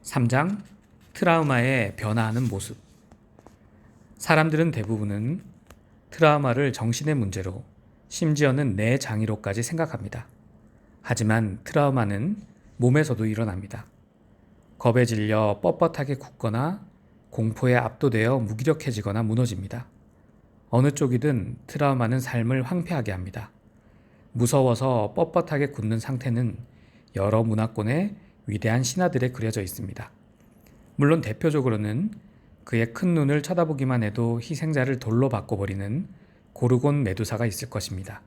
3장 트라우마의 변화하는 모습. 사람들은 대부분은 트라우마를 정신의 문제로, 심지어는 뇌 장애로까지 생각합니다. 하지만 트라우마는 몸에서도 일어납니다. 겁에 질려 뻣뻣하게 굳거나 공포에 압도되어 무기력해지거나 무너집니다. 어느 쪽이든 트라우마는 삶을 황폐하게 합니다. 무서워서 뻣뻣하게 굳는 상태는 여러 문화권의 위대한 신화들에 그려져 있습니다. 물론 대표적으로는 그의 큰 눈을 쳐다보기만 해도 희생자를 돌로 바꿔버리는 고르곤 메두사가 있을 것입니다.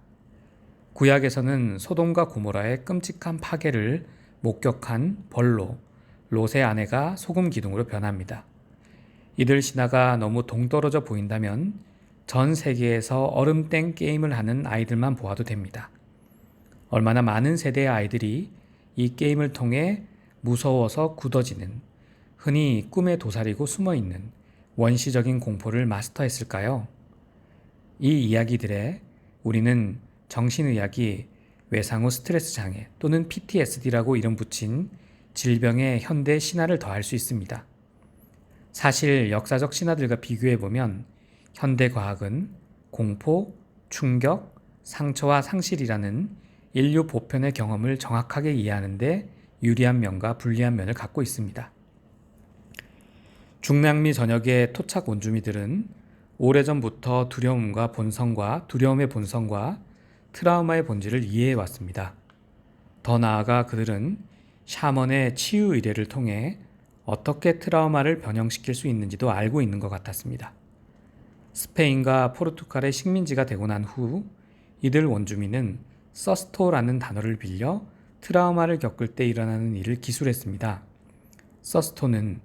구약에서는 소돔과 고모라의 끔찍한 파괴를 목격한 벌로, 롯의 아내가 소금 기둥으로 변합니다. 이들 신화가 너무 동떨어져 보인다면 전 세계에서 얼음땡 게임을 하는 아이들만 보아도 됩니다. 얼마나 많은 세대의 아이들이 이 게임을 통해 무서워서 굳어지는, 흔히 꿈에 도사리고 숨어있는 원시적인 공포를 마스터했을까요? 이 이야기들에 우리는 정신의학이 외상후 스트레스 장애 또는 PTSD라고 이름 붙인 질병의 현대 신화를 더할 수 있습니다. 사실 역사적 신화들과 비교해보면 현대 과학은 공포, 충격, 상처와 상실이라는 인류 보편의 경험을 정확하게 이해하는 데 유리한 면과 불리한 면을 갖고 있습니다. 중남미 전역의 토착 원주민들은 오래전부터 두려움의 본성과 트라우마의 본질을 이해해 왔습니다. 더 나아가 그들은 샤먼의 치유 의례를 통해 어떻게 트라우마를 변형시킬 수 있는지도 알고 있는 것 같았습니다. 스페인과 포르투갈의 식민지가 되고 난 후 이들 원주민은 서스토라는 단어를 빌려 트라우마를 겪을 때 일어나는 일을 기술했습니다. 서스토는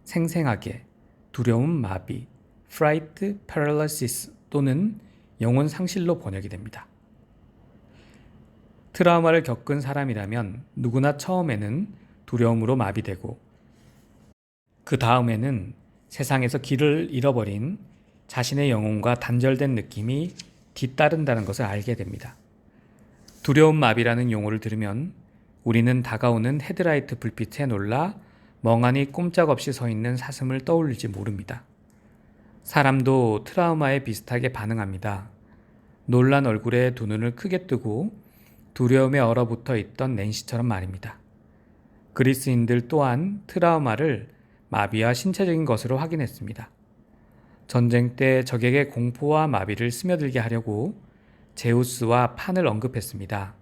생생하게, 두려움 마비, fright paralysis 또는 영혼 상실로 번역이 됩니다. 트라우마를 겪은 사람이라면 누구나 처음에는 두려움으로 마비되고 그 다음에는 세상에서 길을 잃어버린 자신의 영혼과 단절된 느낌이 뒤따른다는 것을 알게 됩니다. 두려움 마비라는 용어를 들으면 우리는 다가오는 헤드라이트 불빛에 놀라 멍하니 꼼짝없이 서 있는 사슴을 떠올릴지 모릅니다. 사람도 트라우마에 비슷하게 반응합니다. 놀란 얼굴에 두 눈을 크게 뜨고 두려움에 얼어붙어 있던 낸시처럼 말입니다. 그리스인들 또한 트라우마를 마비와 신체적인 것으로 확인했습니다. 전쟁 때 적에게 공포와 마비를 스며들게 하려고 제우스와 판을 언급했습니다.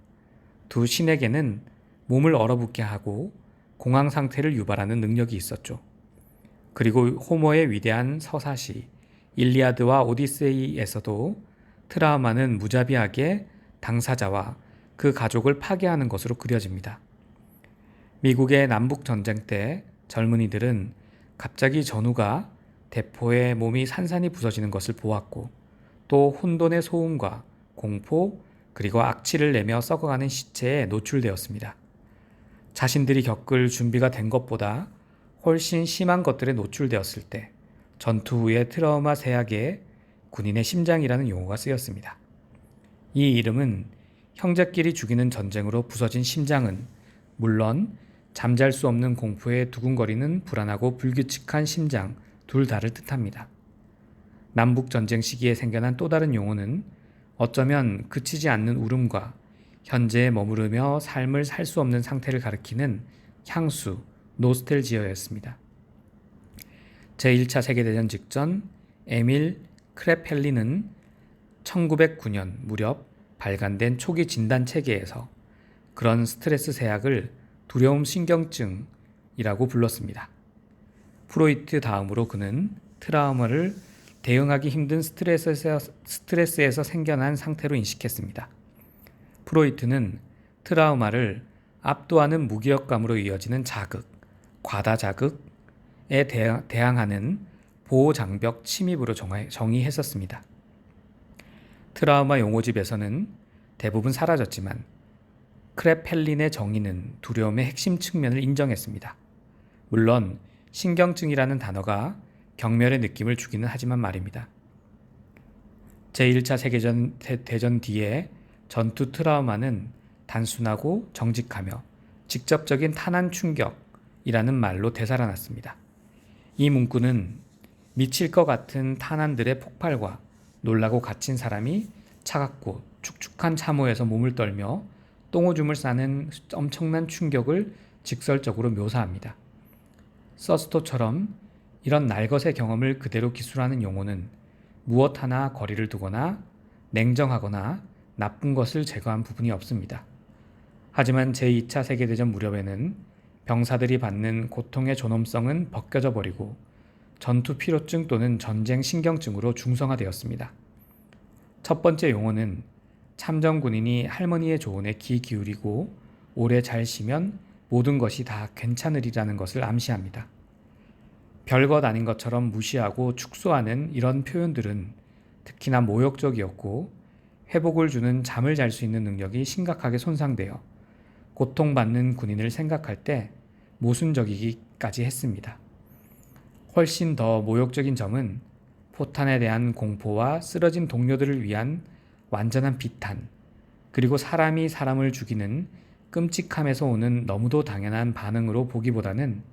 두 신에게는 몸을 얼어붙게 하고 공황 상태를 유발하는 능력이 있었죠. 그리고 호머의 위대한 서사시 일리아드와 오디세이에서도 트라우마는 무자비하게 당사자와 그 가족을 파괴하는 것으로 그려집니다. 미국의 남북전쟁 때 젊은이들은 갑자기 전우가 대포에 몸이 산산이 부서지는 것을 보았고 또 혼돈의 소음과 공포 그리고 악취를 내며 썩어가는 시체에 노출되었습니다. 자신들이 겪을 준비가 된 것보다 훨씬 심한 것들에 노출되었을 때 전투 후의 트라우마 세약에 군인의 심장이라는 용어가 쓰였습니다. 이 이름은 형제끼리 죽이는 전쟁으로 부서진 심장은 물론 잠잘 수 없는 공포에 두근거리는 불안하고 불규칙한 심장 둘 다를 뜻합니다. 남북전쟁 시기에 생겨난 또 다른 용어는 어쩌면 그치지 않는 울음과 현재에 머무르며 삶을 살 수 없는 상태를 가리키는 향수, 노스텔지어였습니다. 제1차 세계대전 직전 에밀 크레펠리는 1909년 무렵 발간된 초기 진단 체계에서 그런 스트레스 세약을 두려움 신경증이라고 불렀습니다. 프로이트 다음으로 그는 트라우마를 대응하기 힘든 스트레스에서 생겨난 상태로 인식했습니다. 프로이트는 트라우마를 압도하는 무기력감으로 이어지는 자극, 과다 자극에 대항하는 보호장벽 침입으로 정의했었습니다. 트라우마 용어집에서는 대부분 사라졌지만 크레펠린의 정의는 두려움의 핵심 측면을 인정했습니다. 물론 신경증이라는 단어가 경멸의 느낌을 주기는 하지만 말입니다. 제1차 세계대전 뒤에 전투 트라우마는 단순하고 정직하며 직접적인 탄환 충격, 말로 되살아났습니다. 이 문구는 미칠 것 같은 탄환들의 폭발과 놀라고 갇힌 사람이 차갑고 축축한 참호에서 몸을 떨며 똥오줌을 싸는 엄청난 충격을 직설적으로 묘사합니다. 서스토처럼 이런 날것의 경험을 그대로 기술하는 용어는 무엇 하나 거리를 두거나 냉정하거나 나쁜 것을 제거한 부분이 없습니다. 하지만 제2차 세계대전 무렵에는 병사들이 받는 고통의 존엄성은 벗겨져 버리고 전투 피로증 또는 전쟁 신경증으로 중성화되었습니다. 첫 번째 용어는 참전 군인이 할머니의 조언에 귀 기울이고 오래 잘 쉬면 모든 것이 다 괜찮으리라는 것을 암시합니다. 별것 아닌 것처럼 무시하고 축소하는 이런 표현들은 특히나 모욕적이었고 회복을 주는 잠을 잘 수 있는 능력이 심각하게 손상되어 고통받는 군인을 생각할 때 모순적이기까지 했습니다. 훨씬 더 모욕적인 점은 포탄에 대한 공포와 쓰러진 동료들을 위한 완전한 비탄, 그리고 사람이 사람을 죽이는 끔찍함에서 오는 너무도 당연한 반응으로 보기보다는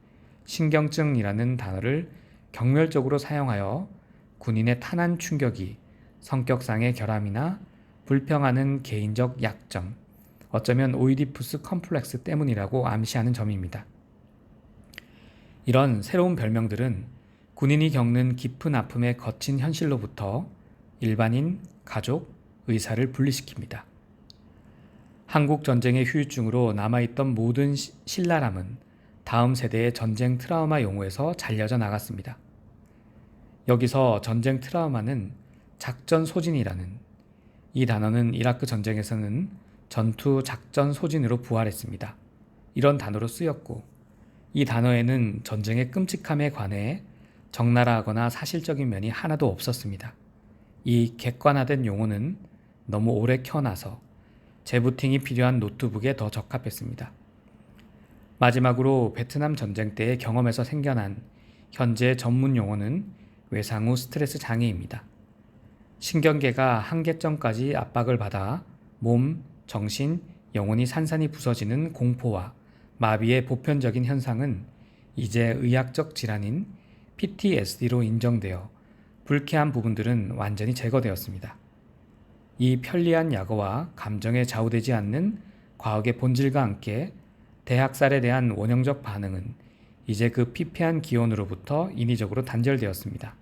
신경증이라는 단어를 경멸적으로 사용하여 군인의 탄환 충격이 성격상의 결함이나 불평하는 개인적 약점, 어쩌면 오이디푸스 컴플렉스 때문이라고 암시하는 점입니다. 이런 새로운 별명들은 군인이 겪는 깊은 아픔의 거친 현실로부터 일반인, 가족, 의사를 분리시킵니다. 한국 전쟁의 후유증으로 남아있던 모든 신랄함은 다음 세대의 전쟁 트라우마 용어에서 잘려져 나갔습니다. 여기서 전쟁 트라우마는 작전 소진이라는, 이 단어는 이라크 전쟁에서는 전투 작전 소진으로 부활했습니다. 이런 단어로 쓰였고, 이 단어에는 전쟁의 끔찍함에 관해 적나라하거나 사실적인 면이 하나도 없었습니다. 이 객관화된 용어는 너무 오래 켜놔서 재부팅이 필요한 노트북에 더 적합했습니다. 마지막으로 베트남 전쟁 때의 경험에서 생겨난 현재의 전문 용어는 외상 후 스트레스 장애입니다. 신경계가 한계점까지 압박을 받아 몸, 정신, 영혼이 산산이 부서지는 공포와 마비의 보편적인 현상은 이제 의학적 질환인 PTSD로 인정되어 불쾌한 부분들은 완전히 제거되었습니다. 이 편리한 약어와 감정에 좌우되지 않는 과학의 본질과 함께 대학살에 대한 원형적 반응은 이제 그 피폐한 기원으로부터 인위적으로 단절되었습니다.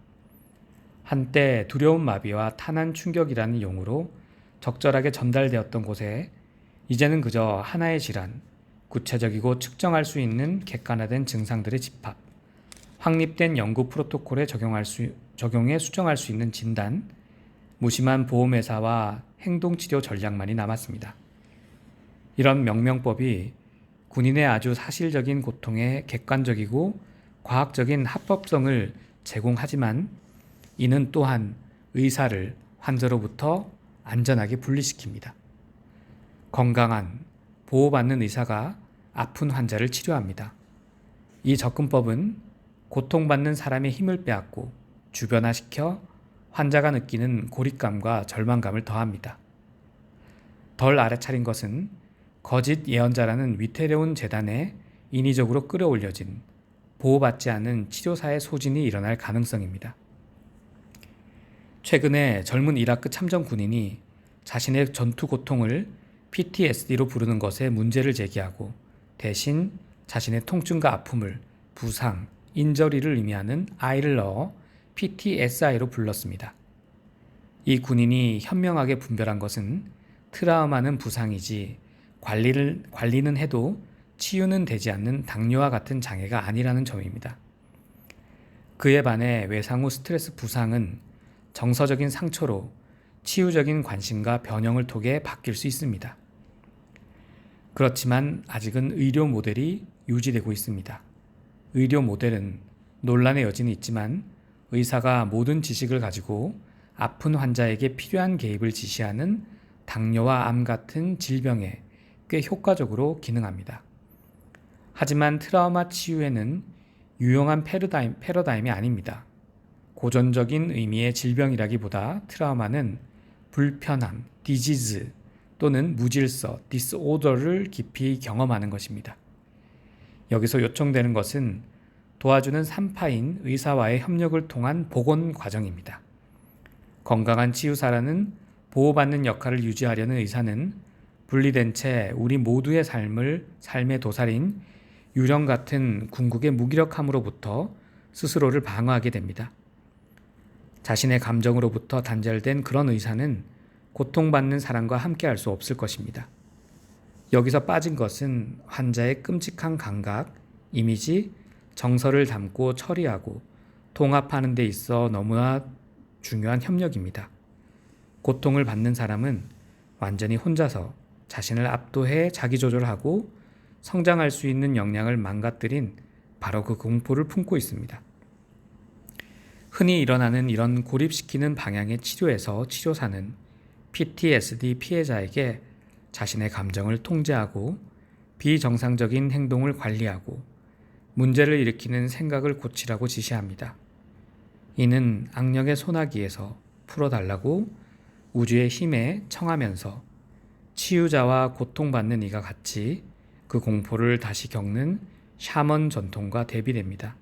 한때 두려운 마비와 탄환 충격이라는 용어로 적절하게 전달되었던 곳에 이제는 그저 하나의 질환, 구체적이고 측정할 수 있는 객관화된 증상들의 집합, 확립된 연구 프로토콜에 적용해 수정할 수 있는 진단, 무심한 보험회사와 행동치료 전략만이 남았습니다. 이런 명명법이 군인의 아주 사실적인 고통에 객관적이고 과학적인 합법성을 제공하지만 이는 또한 의사를 환자로부터 안전하게 분리시킵니다. 건강한, 보호받는 의사가 아픈 환자를 치료합니다. 이 접근법은 고통받는 사람의 힘을 빼앗고 주변화시켜 환자가 느끼는 고립감과 절망감을 더합니다. 덜 알아차린 것은 거짓 예언자라는 위태로운 재단에 인위적으로 끌어올려진 보호받지 않은 치료사의 소진이 일어날 가능성입니다. 최근에 젊은 이라크 참전 군인이 자신의 전투 고통을 PTSD로 부르는 것에 문제를 제기하고 대신 자신의 통증과 아픔을 부상, 인저리를 의미하는 I를 넣어 PTSI로 불렀습니다. 이 군인이 현명하게 분별한 것은 트라우마는 부상이지 관리는 해도 치유는 되지 않는 당뇨와 같은 장애가 아니라는 점입니다. 그에 반해 외상 후 스트레스 부상은 정서적인 상처로 치유적인 관심과 변형을 통해 바뀔 수 있습니다. 그렇지만 아직은 의료 모델이 유지되고 있습니다. 의료 모델은 논란의 여지는 있지만 의사가 모든 지식을 가지고 아픈 환자에게 필요한 개입을 지시하는 당뇨와 암 같은 질병에 꽤 효과적으로 기능합니다. 하지만 트라우마 치유에는 유용한 패러다임이 아닙니다. 고전적인 의미의 질병이라기보다 트라우마는 불편함, 디지즈 또는 무질서, 디스오더를 깊이 경험하는 것입니다. 여기서 요청되는 것은 도와주는 산파인 의사와의 협력을 통한 복원 과정입니다. 건강한 치유사라는 보호받는 역할을 유지하려는 의사는 분리된 채 우리 모두의 삶의 도살인 유령 같은 궁극의 무기력함으로부터 스스로를 방어하게 됩니다. 자신의 감정으로부터 단절된 그런 의사는 고통받는 사람과 함께할 수 없을 것입니다. 여기서 빠진 것은 환자의 끔찍한 감각, 이미지, 정서를 담고 처리하고 통합하는 데 있어 너무나 중요한 협력입니다. 고통을 받는 사람은 완전히 혼자서 자신을 압도해 자기조절하고 성장할 수 있는 역량을 망가뜨린 바로 그 공포를 품고 있습니다. 흔히 일어나는 이런 고립시키는 방향의 치료에서 치료사는 PTSD 피해자에게 자신의 감정을 통제하고 비정상적인 행동을 관리하고 문제를 일으키는 생각을 고치라고 지시합니다. 이는 악령의 소나기에서 풀어달라고 우주의 힘에 청하면서 치유자와 고통받는 이가 같이 그 공포를 다시 겪는 샤먼 전통과 대비됩니다.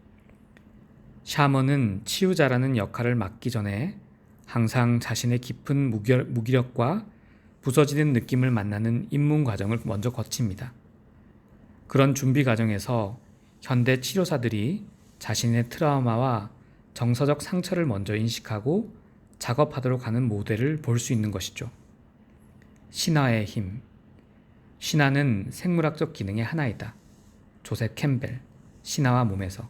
샤먼은 치유자라는 역할을 맡기 전에 항상 자신의 깊은 무기력과 부서지는 느낌을 만나는 입문 과정을 먼저 거칩니다. 그런 준비 과정에서 현대 치료사들이 자신의 트라우마와 정서적 상처를 먼저 인식하고 작업하도록 하는 모델을 볼 수 있는 것이죠. 신화의 힘. 신화는 생물학적 기능의 하나이다. 조셉 캠벨, 신화와 몸에서.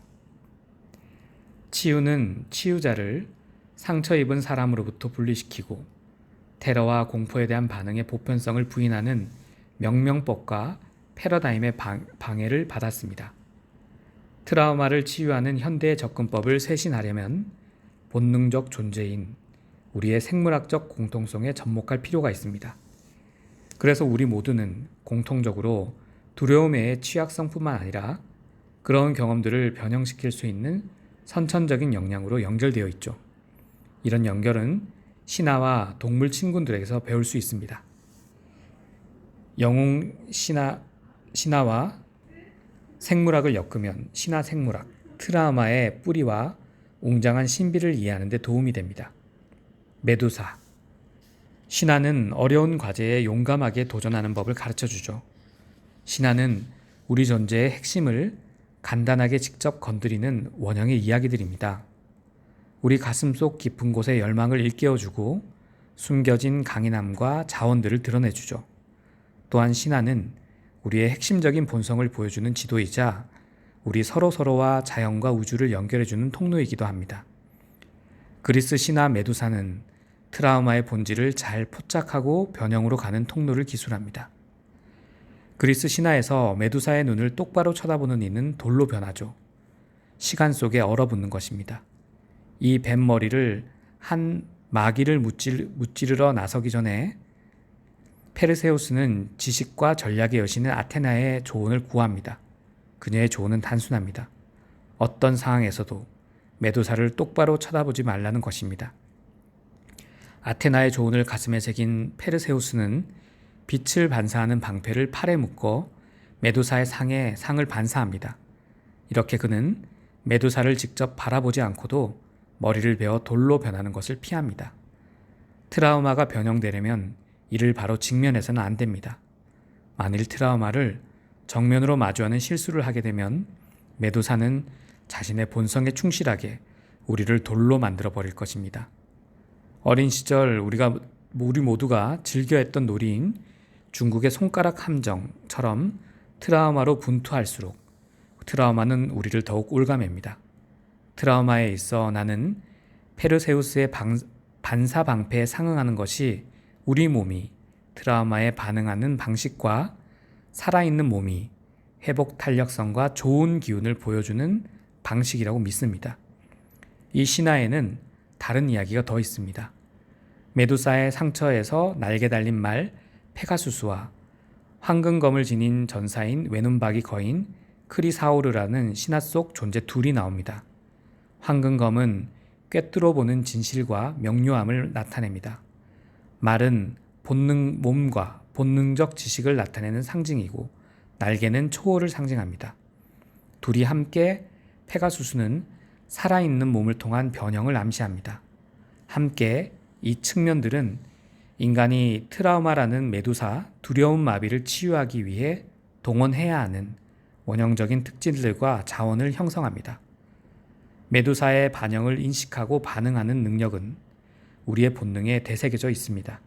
치유는 치유자를 상처 입은 사람으로부터 분리시키고 테러와 공포에 대한 반응의 보편성을 부인하는 명명법과 패러다임의 방해를 받았습니다. 트라우마를 치유하는 현대의 접근법을 쇄신하려면 본능적 존재인 우리의 생물학적 공통성에 접목할 필요가 있습니다. 그래서 우리 모두는 공통적으로 두려움의 취약성뿐만 아니라 그런 경험들을 변형시킬 수 있는 선천적인 역량으로 연결되어 있죠. 이런 연결은 신화와 동물 친구들에게서 배울 수 있습니다. 영웅 신화와 생물학을 엮으면 신화 생물학, 트라우마의 뿌리와 웅장한 신비를 이해하는 데 도움이 됩니다. 메두사. 신화는 어려운 과제에 용감하게 도전하는 법을 가르쳐주죠. 신화는 우리 존재의 핵심을 간단하게 직접 건드리는 원형의 이야기들입니다. 우리 가슴속 깊은 곳의 열망을 일깨워주고 숨겨진 강인함과 자원들을 드러내주죠. 또한 신화는 우리의 핵심적인 본성을 보여주는 지도이자 우리 서로서로와 자연과 우주를 연결해주는 통로이기도 합니다. 그리스 신화 메두사는 트라우마의 본질을 잘 포착하고 변형으로 가는 통로를 기술합니다. 그리스 신화에서 메두사의 눈을 똑바로 쳐다보는 이는 돌로 변하죠. 시간 속에 얼어붙는 것입니다. 이 뱀머리를 한 마귀를 무찌르러 나서기 전에 페르세우스는 지식과 전략의 여신인 아테나의 조언을 구합니다. 그녀의 조언은 단순합니다. 어떤 상황에서도 메두사를 똑바로 쳐다보지 말라는 것입니다. 아테나의 조언을 가슴에 새긴 페르세우스는 빛을 반사하는 방패를 팔에 묶어 메두사의 상에 상을 반사합니다. 이렇게 그는 메두사를 직접 바라보지 않고도 머리를 베어 돌로 변하는 것을 피합니다. 트라우마가 변형되려면 이를 바로 직면해서는 안 됩니다. 만일 트라우마를 정면으로 마주하는 실수를 하게 되면 메두사는 자신의 본성에 충실하게 우리를 돌로 만들어 버릴 것입니다. 어린 시절 우리 모두가 즐겨했던 놀이인 중국의 손가락 함정처럼 트라우마로 분투할수록 트라우마는 우리를 더욱 올가맵니다. 트라우마에 있어 나는 페르세우스의 반사 방패에 상응하는 것이 우리 몸이 트라우마에 반응하는 방식과 살아있는 몸이 회복 탄력성과 좋은 기운을 보여주는 방식이라고 믿습니다. 이 신화에는 다른 이야기가 더 있습니다. 메두사의 상처에서 날개 달린 말 페가수스와 황금검을 지닌 전사인 외눈박이 거인 크리사오르라는 신화 속 존재 둘이 나옵니다. 황금검은 꿰뚫어 보는 진실과 명료함을 나타냅니다. 말은 몸과 본능적 지식을 나타내는 상징이고 날개는 초월을 상징합니다. 둘이 함께 페가수스는 살아있는 몸을 통한 변형을 암시합니다. 함께 이 측면들은 인간이 트라우마라는 메두사 두려움 마비를 치유하기 위해 동원해야 하는 원형적인 특질들과 자원을 형성합니다. 메두사의 반영을 인식하고 반응하는 능력은 우리의 본능에 되새겨져 있습니다.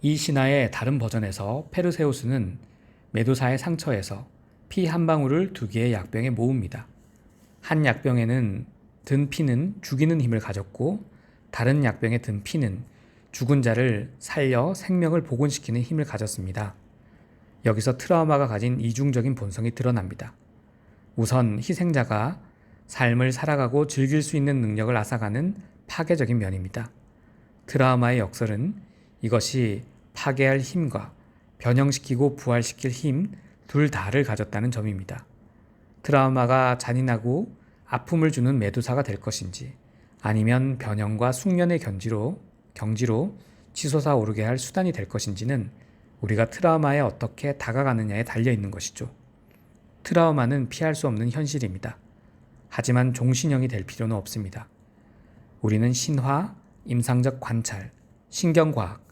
이 신화의 다른 버전에서 페르세우스는 메두사의 상처에서 피 한 방울을 2개의 약병에 모읍니다. 한 약병에는 든 피는 죽이는 힘을 가졌고 다른 약병에 든 피는 죽은 자를 살려 생명을 복원시키는 힘을 가졌습니다. 여기서 트라우마가 가진 이중적인 본성이 드러납니다. 우선 희생자가 삶을 살아가고 즐길 수 있는 능력을 앗아가는 파괴적인 면입니다. 트라우마의 역설은 이것이 파괴할 힘과 변형시키고 부활시킬 힘 둘 다를 가졌다는 점입니다. 트라우마가 잔인하고 아픔을 주는 메두사가 될 것인지 아니면 변형과 숙련의 경지로 치솟아 오르게 할 수단이 될 것인지는 우리가 트라우마에 어떻게 다가가느냐에 달려 있는 것이죠. 트라우마는 피할 수 없는 현실입니다. 하지만 종신형이 될 필요는 없습니다. 우리는 신화, 임상적 관찰, 신경과학,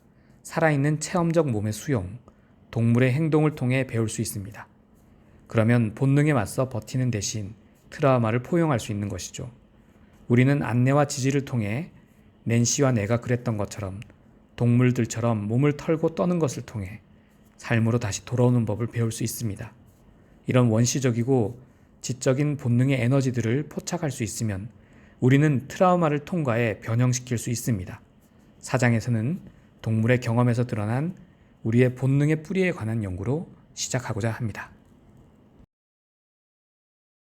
살아있는 체험적 몸의 수용, 동물의 행동을 통해 배울 수 있습니다. 그러면 본능에 맞서 버티는 대신 트라우마를 포용할 수 있는 것이죠. 우리는 안내와 지지를 통해 낸시와 내가 그랬던 것처럼 동물들처럼 몸을 털고 떠는 것을 통해 삶으로 다시 돌아오는 법을 배울 수 있습니다. 이런 원시적이고 지적인 본능의 에너지들을 포착할 수 있으면 우리는 트라우마를 통과해 변형시킬 수 있습니다. 4장에서는 동물의 경험에서 드러난 우리의 본능의 뿌리에 관한 연구로 시작하고자 합니다.